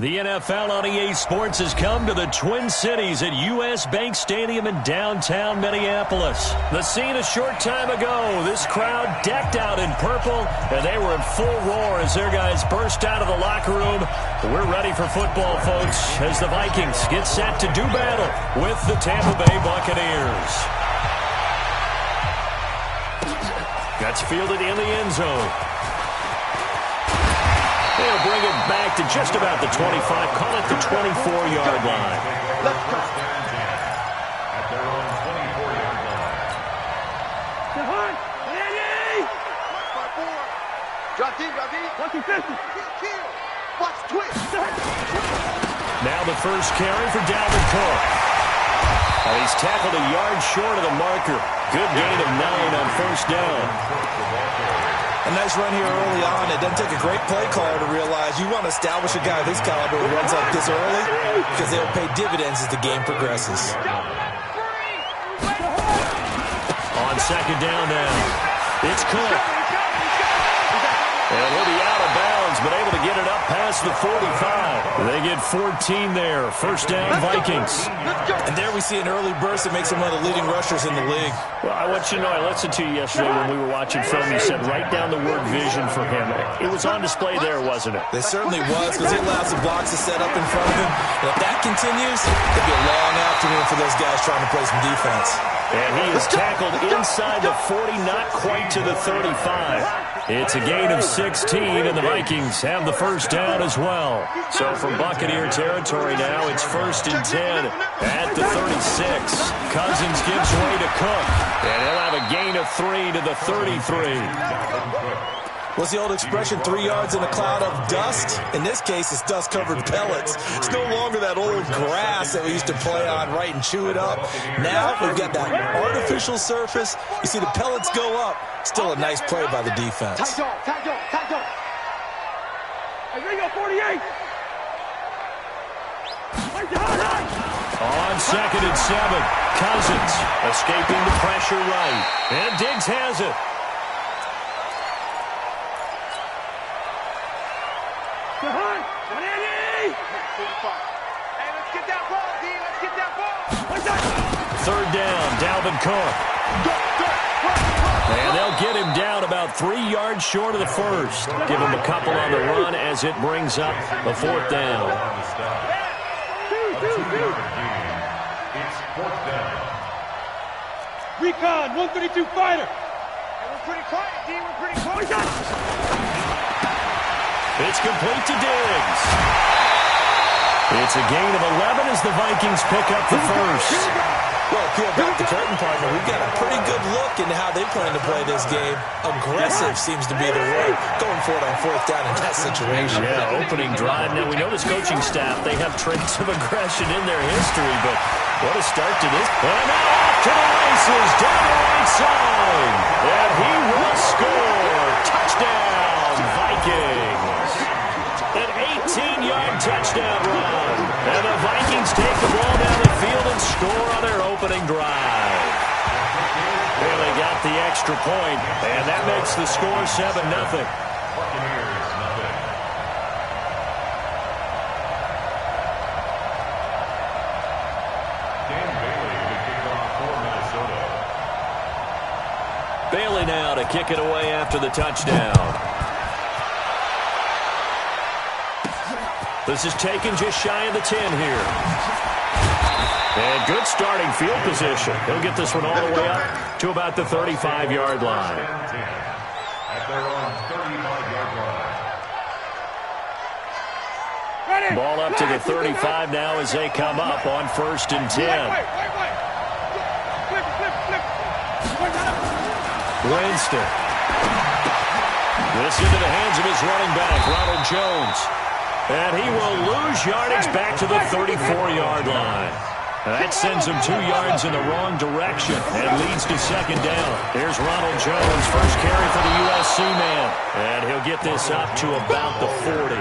The NFL on EA Sports has come to the Twin Cities at U.S. Bank Stadium in downtown Minneapolis. The scene a short time ago, this crowd decked out in purple, and they were in full roar as their guys burst out of the locker room. We're ready for football, folks, as the Vikings get set to do battle with the Tampa Bay Buccaneers. That's fielded in the end zone. They'll bring it back to just about the 25, call it the 24-yard line. Let's go. At their own 24-yard line. Drop deep, drop deep. Watch your fist. Kill. Watch twist. Now the first carry for Dalvin Cook. He's tackled a yard short of the marker. Good gain of 9 on first down. A nice run here early on. It doesn't take a great play caller to realize you want to establish a guy of this caliber who runs like this early because they'll pay dividends as the game progresses. On second down now, it's Cook. And he'll be out of bounds, but able to get it up past the 45. They get 14 there. First down, Vikings. And there we see an early burst that makes him one of the leading rushers in the league. Well, I want you to know, I listened to you yesterday when we were watching film. You said write down the word vision for him. It was on display there, wasn't it? It certainly was, because he allowed some blocks to set up in front of him. And if that continues, it'll be a long afternoon for those guys trying to play some defense. And he is tackled inside the 40, not quite to the 35. It's a gain of 16, and the Vikings have the first down as well. So from Buccaneer territory now, it's 1st and 10 at the 36. Cousins gives way to Cook, and he'll have a gain of 3 to the 33. What's the old expression, 3 yards in a cloud of dust? In this case, it's dust-covered pellets. It's no longer that old grass that we used to play on, right, and chew it up. Now we've got that artificial surface. You see the pellets go up. Still a nice play by the defense. Tight zone. Hey, we got 48. On 2nd and 7, Cousins escaping the pressure right. And Diggs has it. Third down, Dalvin Cook. And they'll get him down about 3 yards short of the first. Give him a couple on the run as it brings up the 4th down. It's 4th down. Recon, 132 fighter. We're pretty quiet, D. We're pretty quiet. It's complete to Diggs. It's a gain of 11 as the Vikings pick up the first. Well, peel back the curtain, partner. We've got a pretty good look into how they plan to play this game. Aggressive seems to be the word. Going for it on 4th down in that situation. Yeah, opening drive. Now, we know this coaching staff, they have traits of aggression in their history, but what a start to this. And now off to the races, down the right side. And he will score. Touchdown, Vikings. An 18-yard touchdown run. And the Vikings take the ball down the field and score on their opening drive. And they got the extra point, and that makes the score 7-0. Buccaneers, nothing. Dan Bailey to kick off for Minnesota. Bailey now to kick it away after the touchdown. This is taken just shy of the 10 here. And good starting field position. He'll get this one all the way up to about the 35-yard line. At their own 35-yard line. Ball up to the 35 now as they come up on 1st and 10. Winston. This into the hands of his running back, Ronald Jones. And he will lose yardage back to the 34-yard line. That sends him 2 yards in the wrong direction and leads to 2nd down. Here's Ronald Jones, first carry for the USC man. And he'll get this up to about the 40.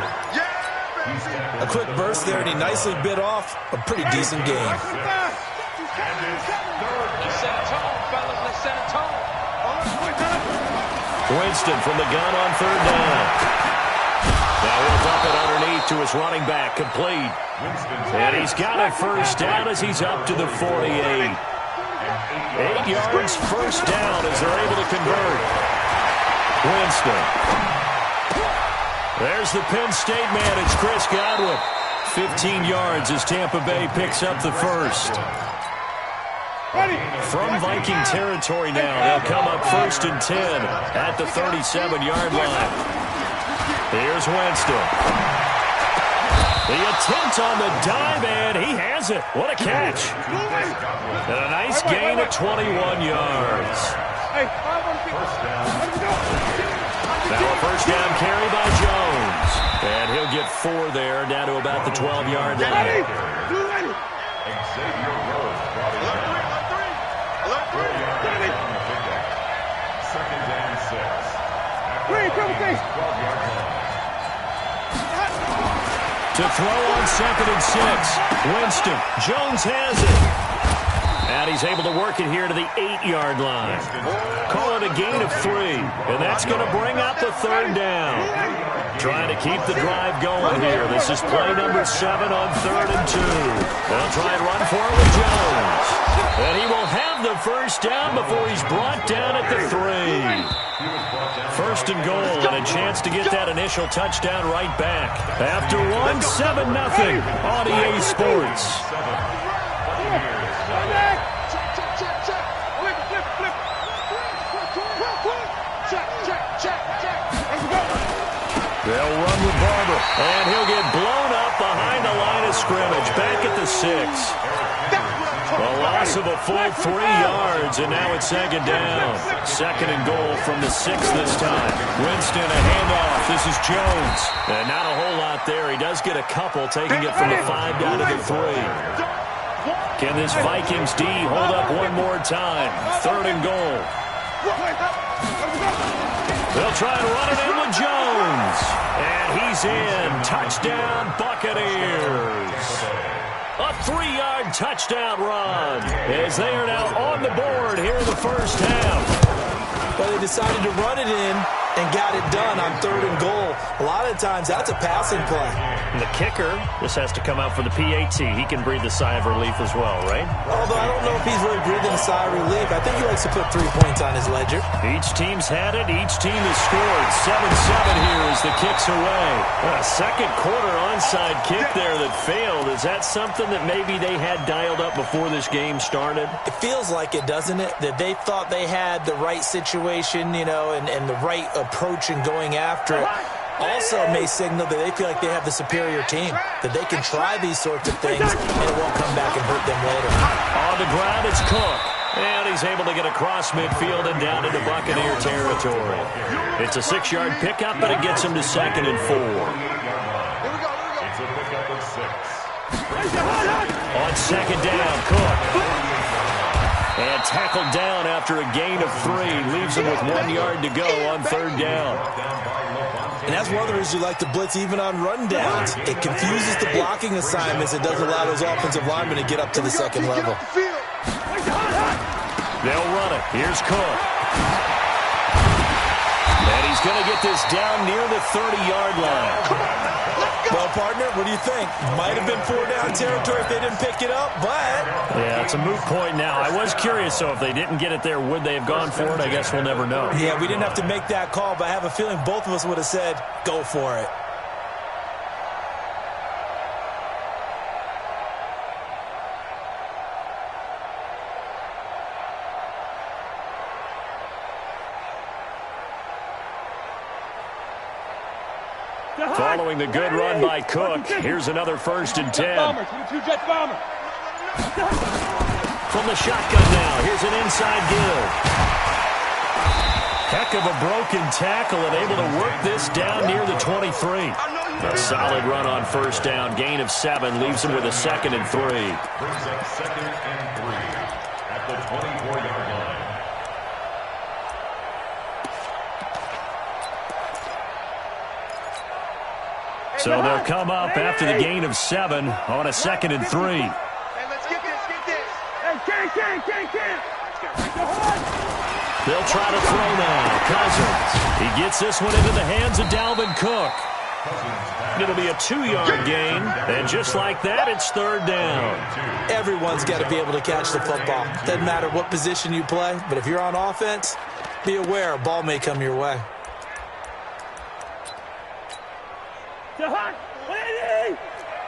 A quick burst there, and he nicely bit off a pretty decent game. Let's set a tone, fellas. Let's set a tone. Winston from the gun on 3rd down. Now he'll dump it underneath to his running back, complete. And he's got a first down as he's up to the 48. 8 yards, first down as they're able to convert. Winston. There's the Penn State man. It's Chris Godwin. 15 yards as Tampa Bay picks up the first. From Viking territory now, they'll come up 1st and 10 at the 37-yard line. Here's Winston. The attempt on the dive, and he has it. What a catch. And a nice gain of 21 yards. Now a first down carry by Jones. And he'll get 4 there, down to about the 12-yard line. Second down 6. To throw on 2nd and 6. Winston. Jones has it. And he's able to work it here to the 8-yard line. Call it a gain of 3. And that's going to bring up the 3rd down. Trying to keep the drive going here. This is play number 7 on 3rd and 2. They'll try and run for it with Jones. And he will have the first down before he's brought down at the 3. 1st and goal, and a chance to get that initial touchdown right back. After 7-0 on EA Sports. They'll run with Barber, and he'll get blown up behind the line of scrimmage, back at the 6. A loss of a full 3 yards, and now it's 2nd down. 2nd and goal from the 6 this time. Winston, a handoff. This is Jones. And not a whole lot there. He does get a couple, taking it from the 5 down to the 3. Can this Vikings D hold up one more time? 3rd and goal. They'll try and run it in with Jones. And he's in. Touchdown, Buccaneers. A 3-yard touchdown run as they are now on the board here in the first half. Well, they decided to run it in and got it done on 3rd and goal. A lot of times, that's a passing play. And the kicker, this has to come out for the PAT. He can breathe a sigh of relief as well, right? Although I don't know if he's really breathing a sigh of relief. I think he likes to put 3 points on his ledger. Each team's had it. Each team has scored. 7-7 here as the kick's away. A second quarter onside kick there that failed. Is that something that maybe they had dialed up before this game started? It feels like it, doesn't it? That they thought they had the right situation, you know, and the right approach in going after it. Also may signal that they feel like they have the superior team, that they can try these sorts of things and it won't come back and hurt them later. On the ground, it's Cook. And he's able to get across midfield and down into Buccaneer territory. It's a 6-yard pickup, but it gets him to 2nd and 4. It's a pickup of 6. On 2nd down, Cook. And tackled down after a gain of 3. Leaves him with 1 yard to go on 3rd down. And that's one of the reasons you like to blitz even on run downs. It confuses the blocking assignments. It doesn't allow those offensive linemen to get up to the 2nd level. They'll run it. Here's Cook. And he's going to get this down near the 30-yard line. Well, partner, what do you think? Might have been 4-down territory if they didn't pick it up, but... Yeah, it's a moot point now. I was curious, so if they didn't get it there, would they have gone for it? I guess we'll never know. Yeah, we didn't have to make that call, but I have a feeling both of us would have said, go for it. Following the good run by Cook, here's another 1st and 10. From the shotgun now, here's an inside give. Heck of a broken tackle and able to work this down near the 23. A solid run on 1st down, gain of 7, leaves him with a 2nd and 3. Brings up 2nd and 3 at the 24-yard line. So they'll come up after the gain of 7 on a 2nd and 3. Hey, let's get this. Hey, They'll try to throw now. Cousins. He gets this one into the hands of Dalvin Cook. It'll be a 2-yard gain, and just like that, it's third down. Everyone's got to be able to catch the football. Doesn't matter what position you play, but if you're on offense, be aware a ball may come your way.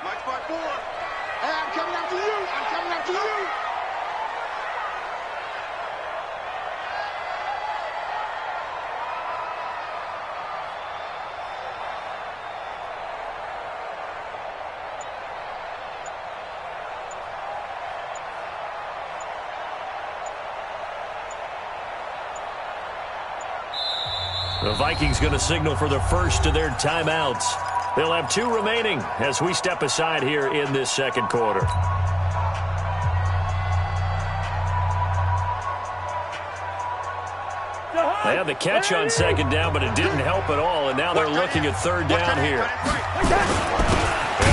My spot 4. Hey, I'm coming after you. I'm coming after you. The Vikings going to signal for the first of their timeouts. They'll have 2 remaining as we step aside here in this second quarter. They had the catch on second down, but it didn't help at all, and now they're looking at third down here. And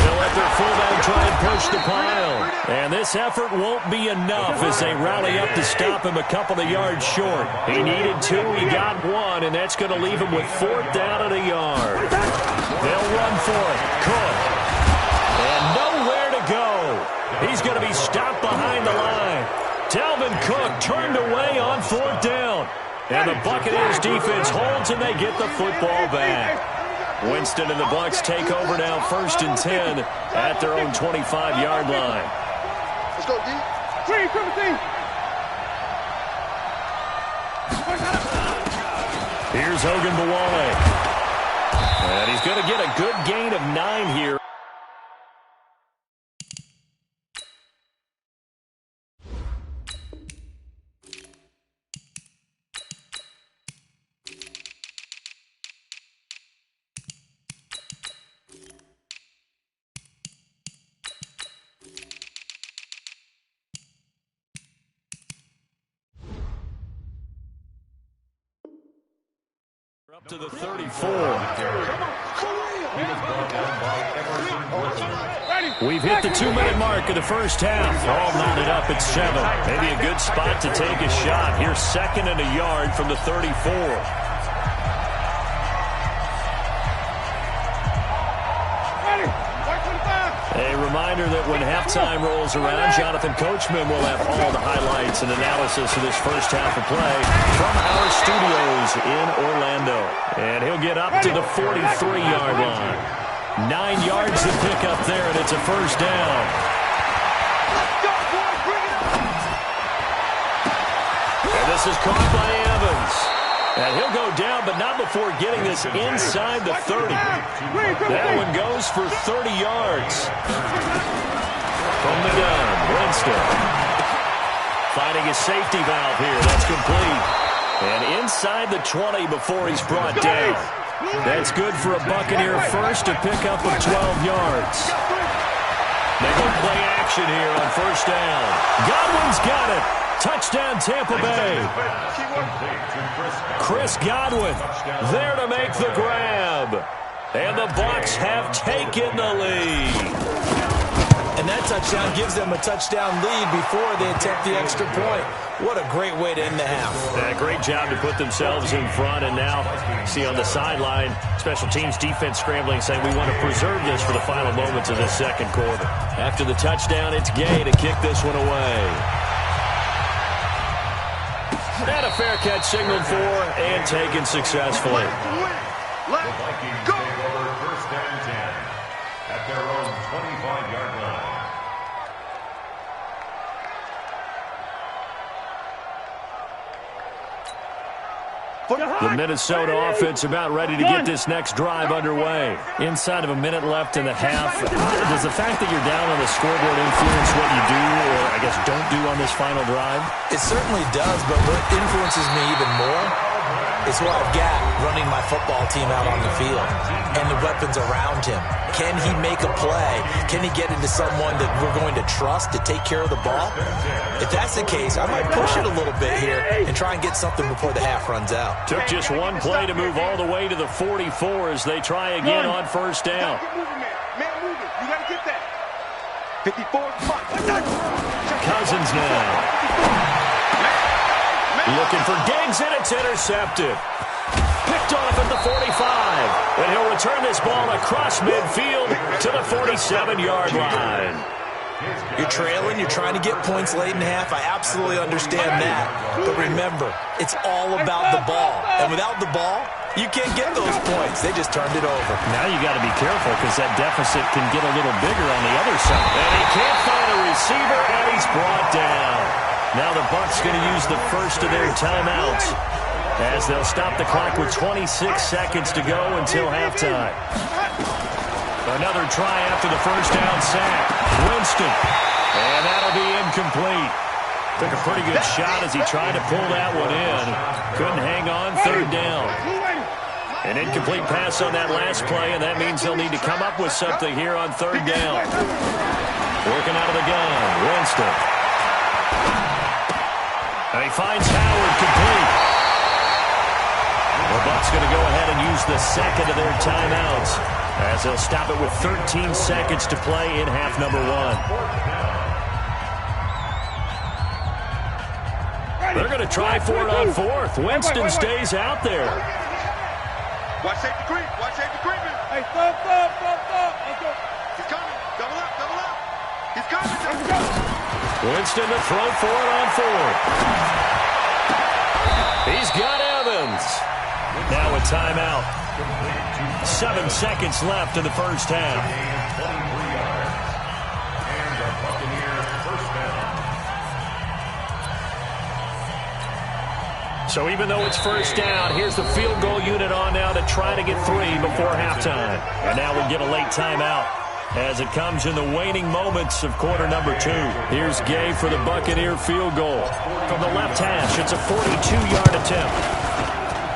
they'll let their fullback try and push the pile. And this effort won't be enough as they rally up to stop him a couple of yards short. He needed 2, he got 1, and that's going to leave him with 4th down and a yard. They'll run for it. Cook. And nowhere to go. He's going to be stopped behind the line. Dalvin Cook turned away on 4th down. And the Buccaneers defense holds and they get the football back. Winston and the Bucs take over now 1st and 10 at their own 25-yard line. Let's go, D. 3, 17. Here's Hogan Bawale. And he's going to get a good gain of 9 here. Up to the 34. We've hit the 2-minute mark of the first half. All knotted up at 7. Maybe a good spot to take a shot. Here's 2nd and a yard from the 34. A reminder that when halftime rolls around, Jonathan Coachman will have all the highlights and analysis of this first half of play from our studios in Orlando. And he'll get up to the 43-yard line. 9 yards to pick up there, and it's a first down. And this is caught by Evans. And he'll go down, but not before getting this inside the 30. That one goes for 30 yards. From the gun, Winston. Finding a safety valve here. That's complete. And inside the 20 before he's brought down. That's good for a Buccaneer first to pick up of 12 yards. They go play action here on first down. Godwin's got it. Touchdown, Tampa Bay. Chris Godwin there to make the grab. And the Bucs have taken the lead. And that touchdown gives them a touchdown lead before they attempt the extra point. What a great way to end the half. Great job to put themselves in front. And now, see on the sideline, special teams defense scrambling, saying we want to preserve this for the final moments of this second quarter. After the touchdown, it's Gay to kick this one away. And a fair catch signaled for and taken successfully. The Vikings take over 1st and 10 at their own 25-yard line. The Minnesota offense about ready to get this next drive underway. Inside of a minute left in the half. Does the fact that you're down on the scoreboard influence what you do, or I guess don't do on this final drive? It certainly does, but what influences me even more is what I've got running my football team out on the field and the weapons around him. Can he make a play? Can he get into someone that we're going to trust to take care of the ball? If that's the case, I might push it a little bit here and try and get something before the half runs out. Took just one play to move all the way to the 44 as they try again on first down. Man moving. You got to get that. 54. Cousins now. Looking for Diggs, and it's intercepted. Picked off at the 45. And he'll return this ball across midfield to the 47-yard line. You're trailing, you're trying to get points late in half. I absolutely understand that. But remember, it's all about the ball. And without the ball, you can't get those points. They just turned it over. Now you got to be careful because that deficit can get a little bigger on the other side. And he can't find a receiver, and he's brought down. Now the Bucs going to use the first of their timeouts as they'll stop the clock with 26 seconds to go until halftime. Another try after the first down sack. Winston. And that'll be incomplete. Took a pretty good shot as he tried to pull that one in. Couldn't hang on, third down. An incomplete pass on that last play, and that means they'll need to come up with something here on third down. Working out of the gun, Winston. And he finds Howard complete. The Bucs going to go ahead and use the second of their timeouts as they'll stop it with 13 seconds to play in half number one. They're going to try for it on fourth. Winston stays out there. Watch safety creep. Watch safety creeping. Hey, stop. Let's go. He's coming. Double up. He's coming. Winston to throw for it on fourth. He's got Evans. Now a timeout. 7 seconds left in the first half. So even though it's first down, here's the field goal unit on now to try to get 3 before halftime. And now we get a late timeout as it comes in the waning moments of quarter number 2. Here's Gay for the Buccaneer field goal. From the left hash, it's a 42-yard attempt.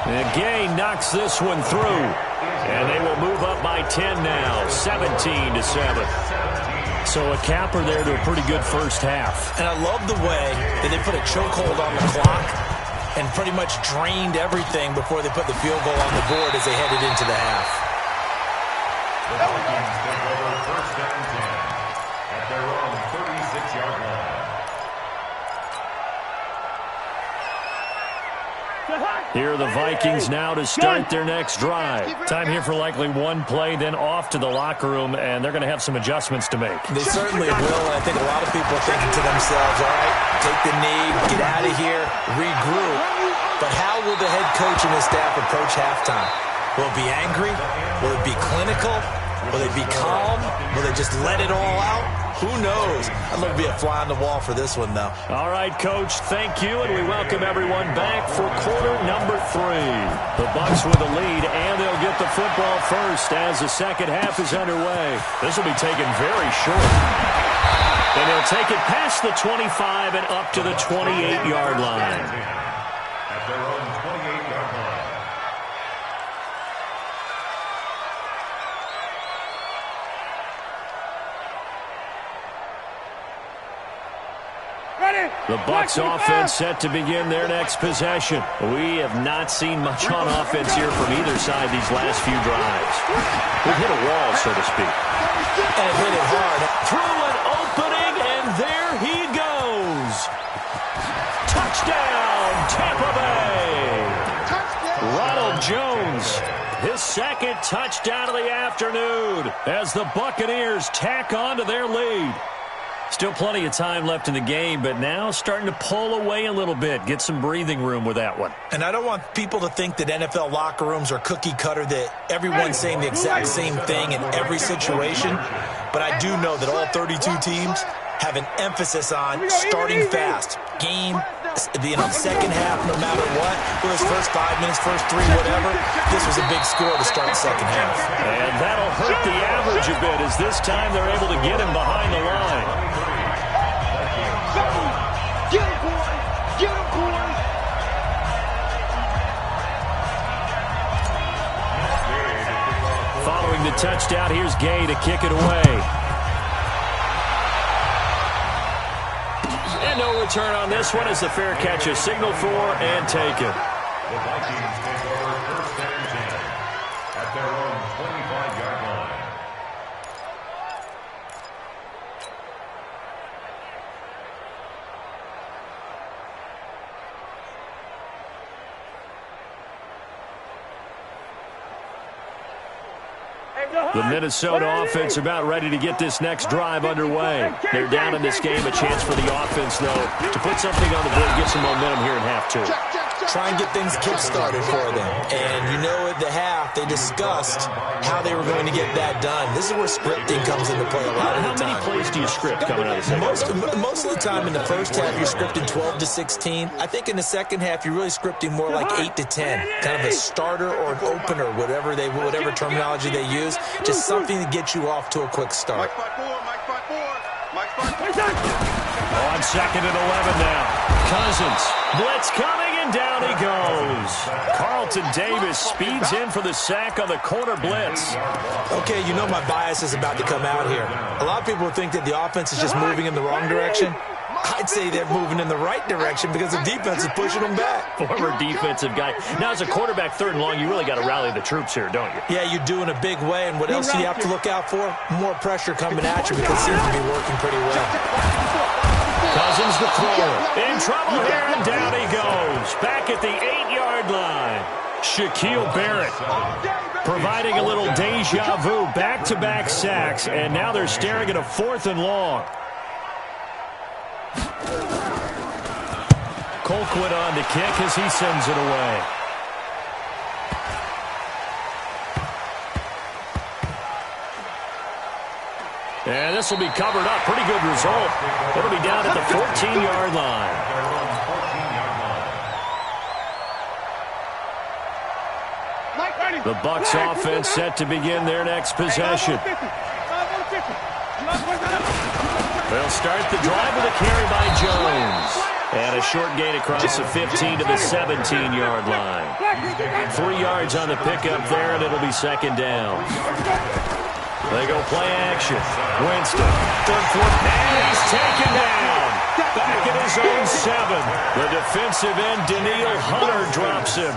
And Gay knocks this one through. And they will move up by 10 now, 17-7. So a capper there to a pretty good first half. And I love the way that they put a chokehold on the clock and pretty much drained everything before they put the field goal on the board as they headed into the half. The Vikings take over first down 10 at their own 36-yard line. Here are the Vikings now to start their next drive. Time here for likely one play, then off to the locker room, and they're going to have some adjustments to make. They certainly will, and I think a lot of people are thinking to themselves, all right, take the knee, get out of here, regroup. But how will the head coach and his staff approach halftime? Will it be angry? Will it be clinical? Will they be calm? Will they just let it all out? Who knows? I'd love to be a fly on the wall for this one, though. All right, Coach, thank you, and we welcome everyone back for quarter number 3. The Bucs with the lead, and they'll get the football first as the second half is underway. This will be taken very short. And they'll take it past the 25 and up to the 28-yard line. At their own 28-yard line. The Bucs offense set to begin their next possession. We have not seen much on offense here from either side these last few drives. We've hit a wall, so to speak. And hit it hard. Through an opening, and there he goes. Touchdown, Tampa Bay. Ronald Jones, his second touchdown of the afternoon as the Buccaneers tack on to their lead. Still plenty of time left in the game, but now starting to pull away a little bit. Get some breathing room with that one. And I don't want people to think that NFL locker rooms are cookie cutter, that everyone's saying the exact same thing in every situation. But I do know that all 32 teams have an emphasis on starting fast. Game, second half, no matter what. Whether it's first 5 minutes, first 3, whatever. This was a big score to start the second half. And that'll hurt the average a bit as this time they're able to get him behind the line. Get him, boys! Get him, boys! Following the touchdown, here's Gay to kick it away. And no return on this one as the fair catch is signaled for and taken. The Vikings take over first down 10 at their own 25-yard line. The Minnesota offense about ready to get this next drive underway. They're down in this game. A chance for the offense, though, to put something on the board, get some momentum here in half two. Try and get things kick-started for them. And you know at the half, they discussed how they were going to get that done. This is where scripting comes into play a lot of the time. How many plays do you script coming out of the second half? Most of the time in the first half, you're scripting 12 to 16. I think in the second half, you're really scripting more like 8 to 10. Kind of a starter or an opener, whatever terminology they use. Just something to get you off to a quick start. On second and 11 now. Cousins. Blitz coming, and down he goes. Carlton Davis speeds in for the sack on the corner blitz. Okay, you know my bias is about to come out here. A lot of people think that the offense is just moving in the wrong direction. I'd say they're moving in the right direction because the defense is pushing them back. Former defensive guy. Now, as a quarterback, third and long, you really got to rally the troops here, don't you? Yeah, you do in a big way. And what else do you have to look out for? More pressure coming at you because it seems to be working pretty well. Cousins the thrower. In trouble here, and down he goes. Back at the 8-yard line. Shaquille Barrett providing a little deja vu. Back-to-back sacks, and now they're staring at a 4th and long. Colquitt on the kick as he sends it away. And this will be covered up. Pretty good result. It'll be down at the 14-yard line. The Bucs offense set to begin their next possession. They'll start the drive with a carry by Jones. And a short gain across the 15 to the 17-yard line. 3 yards on the pickup there, and it'll be second down. They go play action. Winston, third foot, and he's taken down. Back at his own 7. The defensive end, Daniil Hunter, drops him.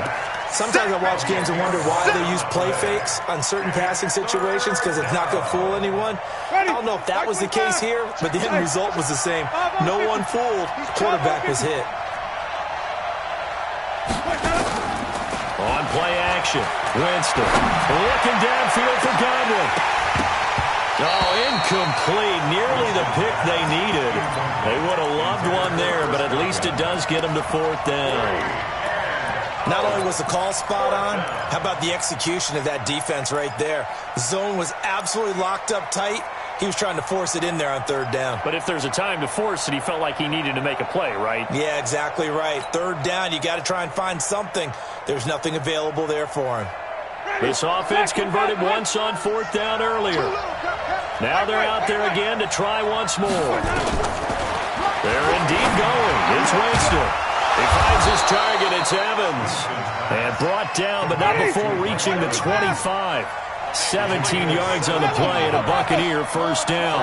Sometimes I watch games and wonder why they use play fakes on certain passing situations because it's not going to fool anyone. I don't know if that was the case here, but the end result was the same. No one fooled. Quarterback was hit. On play action, Winston looking downfield for Godwin. Oh, incomplete. Nearly the pick they needed. They would have loved one there, but at least it does get them to 4th down. Not only was the call spot on, how about the execution of that defense right there? The zone was absolutely locked up tight. He was trying to force it in there on 3rd down. But if there's a time to force it, he felt like he needed to make a play, right? Yeah, exactly right. 3rd down, you got to try and find something. There's nothing available there for him. This offense converted once on 4th down earlier. Now they're out there again to try once more. They're indeed going. It's Winston. He finds his target. It's Evans. And brought down, but not before reaching the 25. 17 yards on the play and a Buccaneer first down.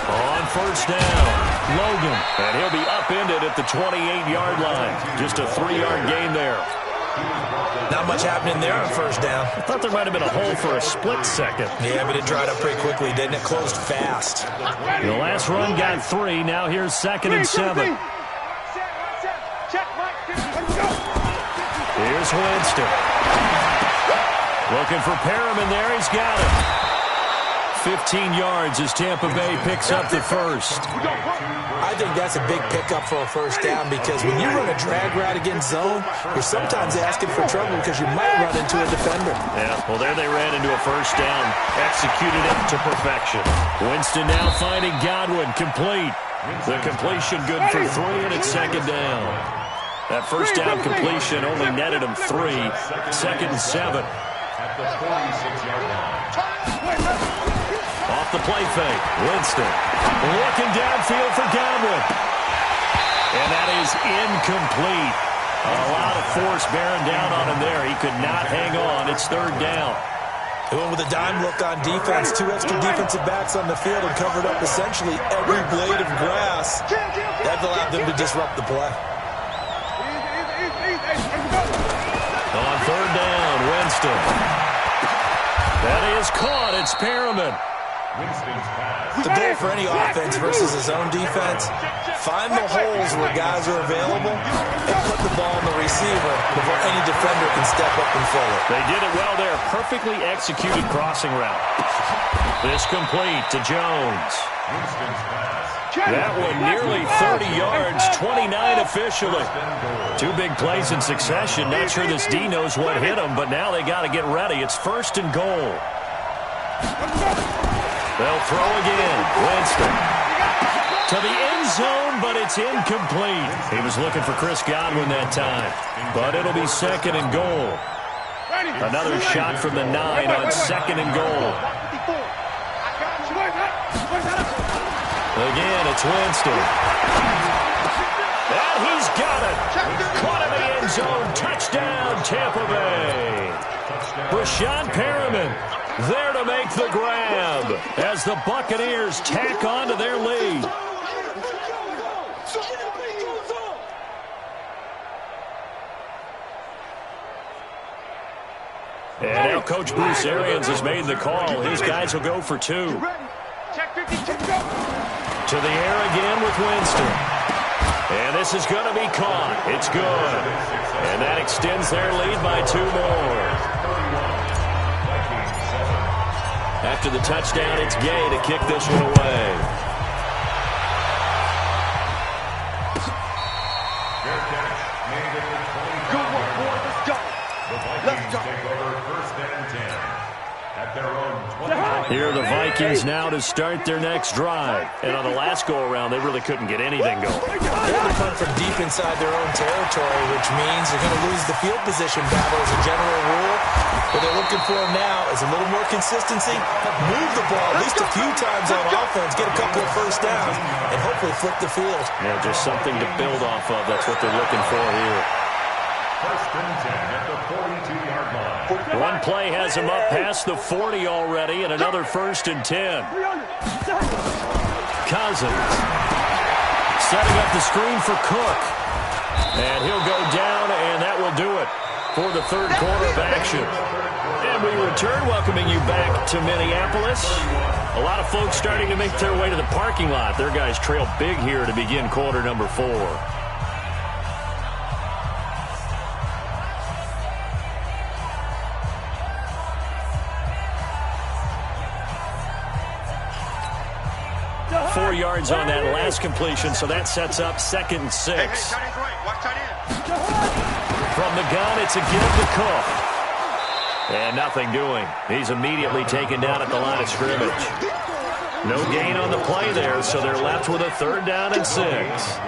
On first down, Logan. And he'll be upended at the 28-yard line. Just a 3-yard gain there. Not much happening there on first down. I thought there might have been a hole for a split second. Yeah, but it dried up pretty quickly, didn't it? Closed fast. The last run got 3. Now here's 2nd and 7. Here's Winston. Looking for Perriman there. He's got him. 15 yards as Tampa Bay picks up the first. I think that's a big pickup for a first down because when you run a drag route against zone, you're sometimes asking for trouble because you might run into a defender. Yeah, well, there they ran into a first down. Executed it to perfection. Winston now finding Godwin complete. The completion good for 3, and it's second down. That first down completion only netted him 3. 2nd and 7. At the 46-yard line. Off the play fake, Winston looking downfield for Godwin. And that is incomplete. A lot of force bearing down on him there. He could not hang on. It's 3rd down. He went with a dime look on defense. 2 extra defensive backs on the field and covered up essentially every blade of grass. That allowed them to disrupt the play. On 3rd down, Winston. That is caught. It's Perriman. Winston's pass. The goal for any offense versus his own defense, find the holes where guys are available and put the ball in the receiver before any defender can step up and fill it. They did it well there. Perfectly executed crossing route. This complete to Jones. Winston's pass. That one nearly 30 yards, 29 officially. Two big plays in succession. Not sure this D knows what hit him, but now they got to get ready. It's 1st and goal. They'll throw again. Winston to the end zone, but it's incomplete. He was looking for Chris Godwin that time, but it'll be 2nd and goal. Another shot from the 9 on 2nd and goal. Again, it's Winston. And he's got it. Caught in the end zone. Touchdown, Tampa Bay. Brashad Perriman there to make the grab as the Buccaneers tack on to their lead. And now Coach Bruce Arians has made the call. His guys will go for 2. To the air again with Winston. And this is going to be caught. It's good. And that extends their lead by 2 more. After the touchdown, it's Gay to kick this one away. Fair catch made at the 25. Good work, boy. Let's go. The Vikings take over 1st and 10 at their own 25. Here are the Vikings now to start their next drive. And on the last go-around, they really couldn't get anything going. They had to punt from deep inside their own territory, which means they're going to lose the field position battle as a general rule. What they're looking for now is a little more consistency, move the ball at least a few times on offense, get a couple of 1st downs, and hopefully flip the field. Yeah, just something to build off of. That's what they're looking for here. 1st and 10 at the 42-yard line. One play has him up past the 40 already, and another 1st and 10. Cousins setting up the screen for Cook. And he'll go down, and that will do it for the 3rd quarter of action. And we return, welcoming you back to Minneapolis. A lot of folks starting to make their way to the parking lot. Their guys trail big here to begin quarter number 4. Four yards on that last completion, so that sets up 2nd and 6. Hey, tight end's right. Watch tight end. From the gun, it's a give to Cook. And nothing doing. He's immediately taken down at the line of scrimmage. No gain on the play there, so they're left with a 3rd down and 6.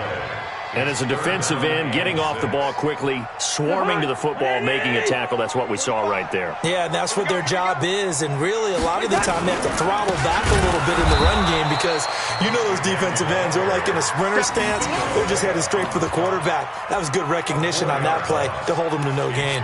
And as a defensive end, getting off the ball quickly, swarming to the football, making a tackle, that's what we saw right there. Yeah, and that's what their job is, and really a lot of the time they have to throttle back a little bit in the run game because you know those defensive ends, they're like in a sprinter stance, they're just headed straight for the quarterback. That was good recognition on that play to hold them to no gain.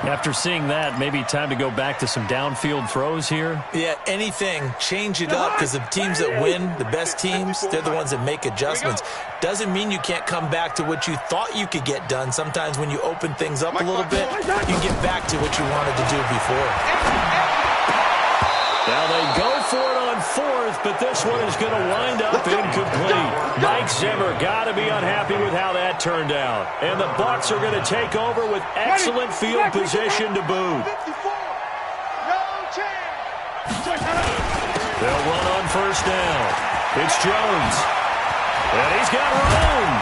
After seeing that, maybe time to go back to some downfield throws here. Yeah, anything, change it up because the teams that win, the best teams, they're the ones that make adjustments. Doesn't mean you can't come back to what you thought you could get done. Sometimes when you open things up a little bit, you get back to what you wanted to do before. Now they go for it on 4th, but this one is going to wind up incomplete. Mike Zimmer got to be unhappy with how that turned out. And the Bucs are going to take over with excellent field position to boot. They'll run on 1st down. It's Jones. And he's got room.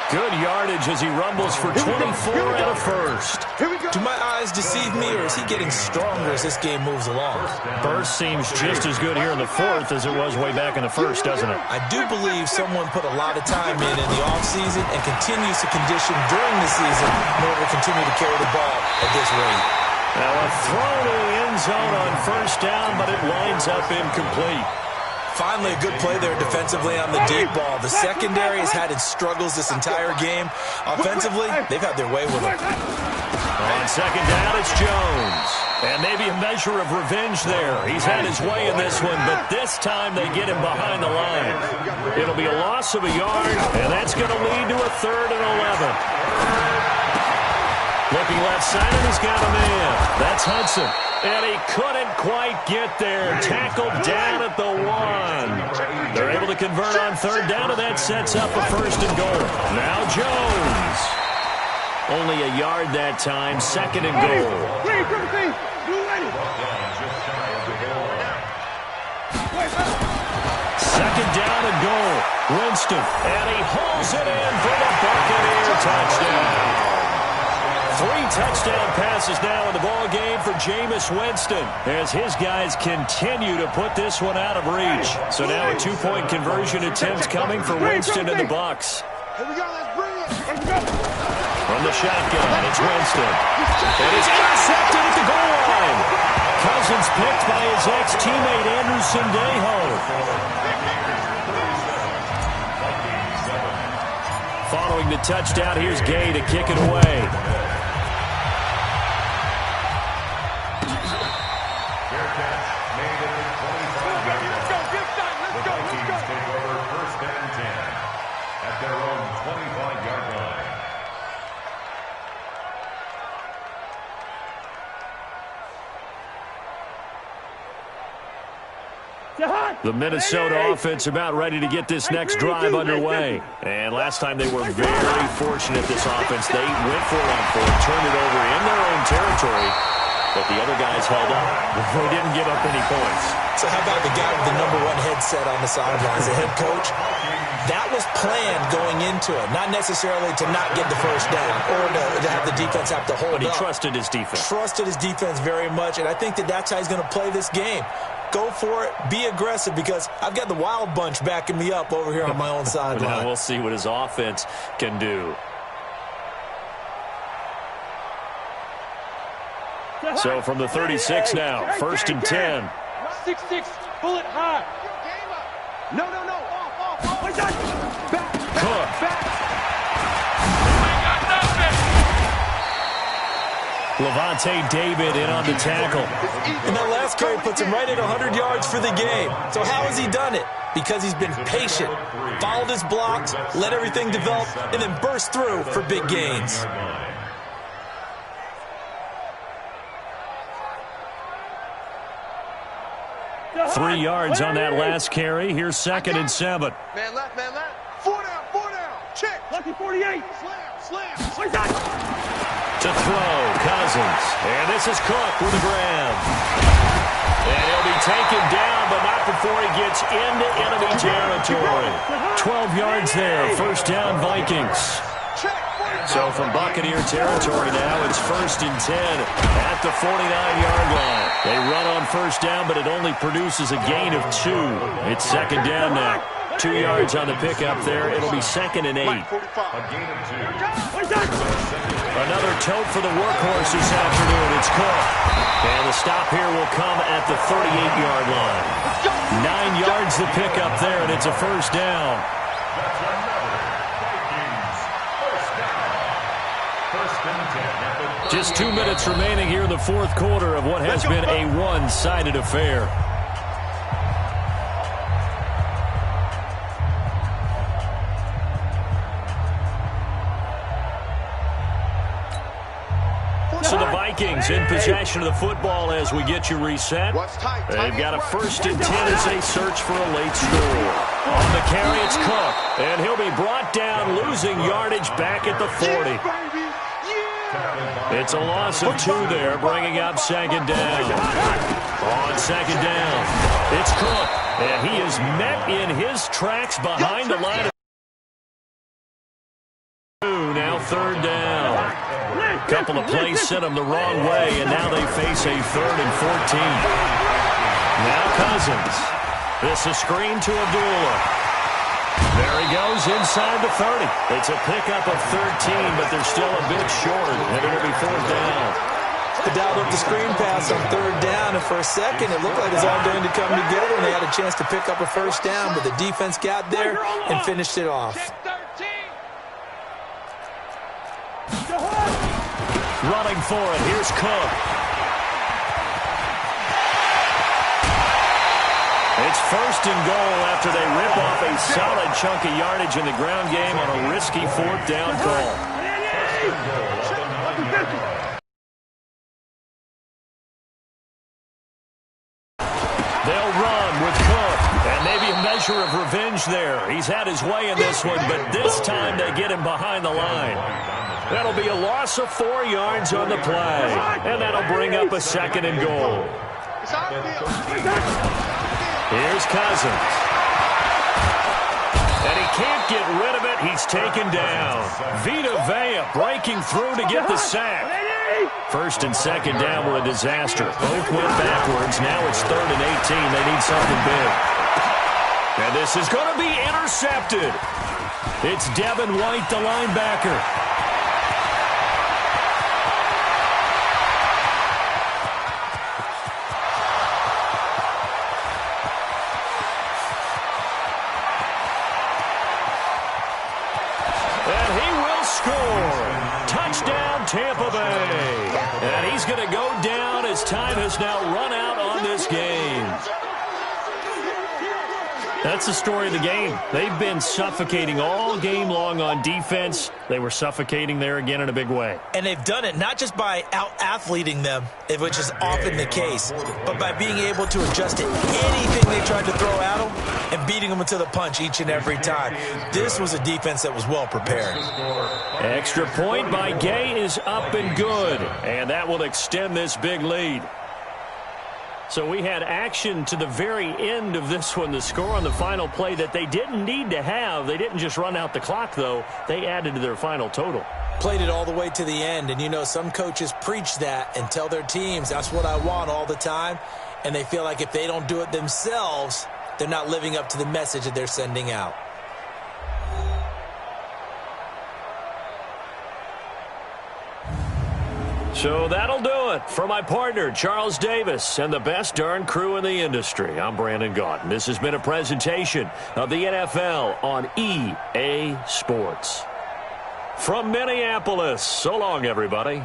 Good yardage as he rumbles for 24 and a 1st. Do my eyes deceive me, or is he getting stronger as this game moves along? Burst seems just as good here in the 4th as it was way back in the 1st, doesn't it? I do believe someone put a lot of time in the offseason and continues to condition during the season in order to continue to carry the ball at this rate. Now a throw to the end zone on 1st down, but it winds up incomplete. Finally, a good play there defensively on the deep ball. The secondary has had its struggles this entire game. Offensively, they've had their way with it. On 2nd down, it's Jones. And maybe a measure of revenge there. He's had his way in this one, but this time they get him behind the line. It'll be a loss of a yard, and that's going to lead to a 3rd and 11. Looking left side, and he's got a man. That's Hudson. And he couldn't quite get there. Tackled down at the 1. They're able to convert on third down, and that sets up a first and goal. Now Jones. Only a yard that time. Second and goal. Second down and goal. Winston. And he hauls it in for the Buccaneer touchdown. 3 touchdown passes now in the ball game for Jameis Winston as his guys continue to put this one out of reach. So now a 2-point conversion attempt coming for Winston and the Bucs. Here we go, let's bring it. Here we go. From the shotgun, it's Winston. And he's intercepted at the goal line. Cousins picked by his ex-teammate Andrew Sendejo. Following the touchdown, here's Gay to kick it away. The Minnesota offense about ready to get this next drive underway. And last time they were very fortunate, this offense. They went for it on fourth, turned it over in their own territory, but the other guys held up. They didn't give up any points. So how about the guy with the #1 headset on the sidelines, the head coach? That was planned going into it, not necessarily to not get the first down or to have the defense have to hold up. But he trusted his defense. Trusted his defense very much, and I think that that's how he's going to play this game. Go for it. Be aggressive because I've got the wild bunch backing me up over here on my own sideline. Now we'll see what his offense can do. So from the 36 now, first and 10. 6-6, pull it high. No. Off. Cook. Levante David in on the tackle. And that last carry puts him right at 100 yards for the game. So how has he done it? Because he's been patient, followed his blocks, let everything develop, and then burst through for big gains. 3 yards on that last carry. Here's second and 7. Man left. 4 down. Check. Lucky 48. Slam. To throw, Cousins. And this is Cook with a grab. And he'll be taken down, but not before he gets into enemy territory. 12 yards there. First down, Vikings. So from Buccaneer territory now, it's first and 10 at the 49-yard line. They run on first down, but it only produces a gain of 2. It's second down now. 2 yards on the pickup there. It'll be second and 8. Another tote for the workhorse this afternoon. It's Cook. And the stop here will come at the 38-yard line. 9 yards the pickup there, and it's a first down. Just 2 minutes remaining here in the fourth quarter of what has been a one-sided affair. So the Vikings in possession of the football as we get you reset. They've got a first and 10 as they search for a late score. On the carry, it's Cook. And he'll be brought down, losing yardage back at the 40. It's a loss of 2 there, bringing up second down. On second down, it's Cook. And he is met in his tracks behind the line of 2. Now third down. Couple of plays sent them the wrong way, and now they face a 3rd and 14. Now Cousins. This is screen to Abdullah. There he goes inside the 30. It's a pickup of 13, but they're still a bit short, and it'll be 4th down. They dialed up the screen pass on 3rd down, and for a second it looked like it was all going to come together, and they had a chance to pick up a first down, but the defense got there and finished it off. Running for it. Here's Cook. It's first and goal after they rip off a solid chunk of yardage in the ground game on a risky 4th down call. They'll run with Cook, and maybe a measure of revenge there. He's had his way in this one, but this time they get him behind the line. That'll be a loss of 4 yards on the play, and that'll bring up a 2nd and goal. Here's Cousins. And he can't get rid of it. He's taken down. Vita Vea breaking through to get the sack. 1st and 2nd down were a disaster. Both went backwards. Now it's 3rd and 18. They need something big. And this is going to be intercepted. It's Devin White, the linebacker. And he will score. Touchdown, Tampa Bay. And he's going to go down as time has now run out on this game. That's the story of the game. They've been suffocating all game long on defense. They were suffocating there again in a big way. And they've done it not just by out-athleting them, which is often the case, but by being able to adjust to anything they tried to throw at them and beating them to the punch each and every time. This was a defense that was well prepared. Extra point by Gay is up and good, and that will extend this big lead. So we had action to the very end of this one. The score on the final play that they didn't need to have. They didn't just run out the clock, though. They added to their final total. Played it all the way to the end, and you know some coaches preach that and tell their teams that's what I want all the time, and they feel like if they don't do it themselves, they're not living up to the message that they're sending out. So that'll do it for my partner, Charles Davis, and the best darn crew in the industry. I'm Brandon Gaudin. This has been a presentation of the NFL on EA Sports. From Minneapolis, so long, everybody.